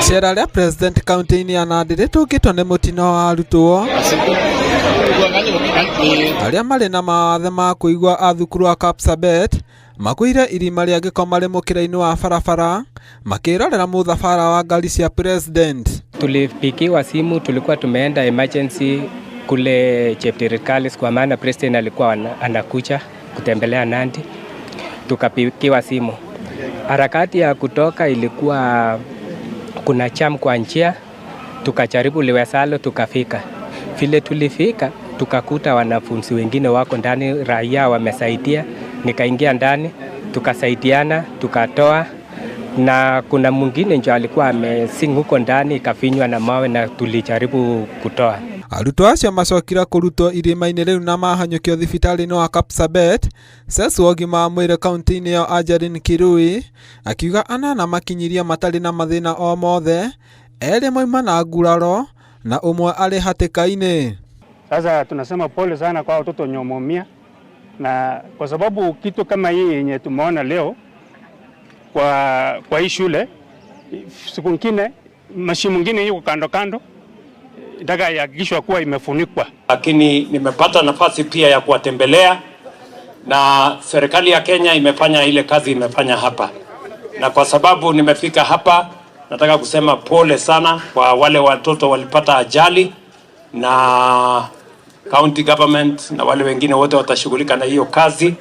Cera rĩa president county-inĩ ya Nandi rĩtũngĩtwo nĩ mũtino wa arutwo arĩa marĩ na mawathe ma kũigua a thukuru wa Kapsabet magũire irima rĩa gĩko marĩ mũkĩra-inĩ wa barabara makĩrorera mũthabara wa ngari cia president. Tulipigiwa simu, tulikuwa tumeenda emergency kule Cheptirikalis kwa maana president alikuwa anakuja kutembelea Nandi. Tukapigiwa simu. Harakati ya kutoka ilikuwa kuna jam kwa njia, tukajaribu liwezalo tukafika. Vile tulifika tukakuta wanafunzi wengine wako ndani, raia wamesaidia, nikaingia ndani, tukasaidiana, tukatoa, na kuna mwingine ndio alikuwa amesing huko ndani, ikafinywa na mawe na tulijaribu kutoa. Arutwo acio macokira kũrutwo irima-inĩ rĩu na mahanyũkio thibitarĩ-inĩ wa Kapsabet. Sesu wa ũgima wa mwĩrĩ kaunti-inĩ ya Angeline Kirui akiuga anana makinyiria matarĩ na mathĩna o mothe, erĩ moima na nguraro na ũmwe arĩ hatĩka-inĩ. Sasa tunasema pole sana kwa watoto nyomomia, na kwa sababu kitu kama hii yenye tumeona leo kwa hii shule, siku nyingine mashimo mengine yuko kando kando nataka ihakikishwe kuwa imefunikwa. Lakini nimepata nafasi pia ya kuwatembelea, na serikali ya Kenya imefanya ile kazi imefanya hapa, na kwa sababu nimefika hapa nataka kusema pole sana kwa wale watoto walipata ajali, na county government na wale wengine wote watashughulika na hiyo kazi.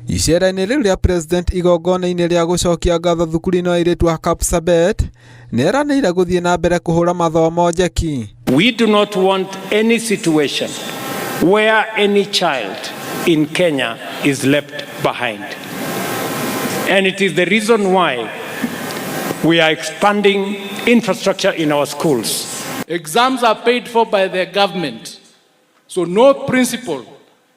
Icera-inĩ rĩu rĩa president igongona-inĩ rĩa gũcokia ngatho thukuru-inĩ wa airĩtu wa Kapsabet nĩeranĩire gũthiĩ na mbere kũhũra mathomo njeki. We do not want any situation where any child in Kenya is left behind. And it is the reason why we are expanding infrastructure in our schools. Exams are paid for by the government, so no principal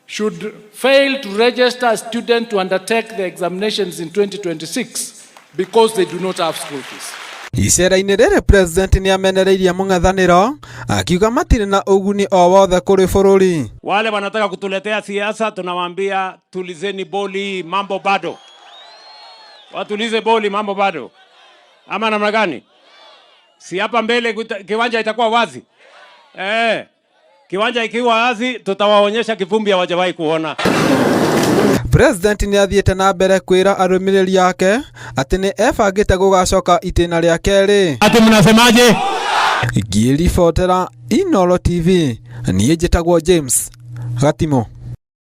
should fail to register a student to undertake the examinations in 2026 because they do not have school fees. Icera-inĩ rĩrĩ president nĩamenereirie mũng'ethanĩro akiuga matirĩ na ũguni o wothe kũrĩ bũrũri. Wale wanataka kutuletea siasa tunawaambia tulizeni boli, mambo bado. Watulize boli, mambo bado. Ama namna gani? Si hapa mbele kiwanja itakuwa wazi. Kiwanja ikiwa wazi tutawaonyesha kivumbi hawajawahi kuona. President nĩathiĩte na mbere kwĩra arũmĩrĩri yake atĩ nĩ ebangĩte gũgacoka itĩna rĩa kerĩ. Ati mnasemaje? Ngĩribotera Inooro TV, niĩ njĩtagwo James Gatimo.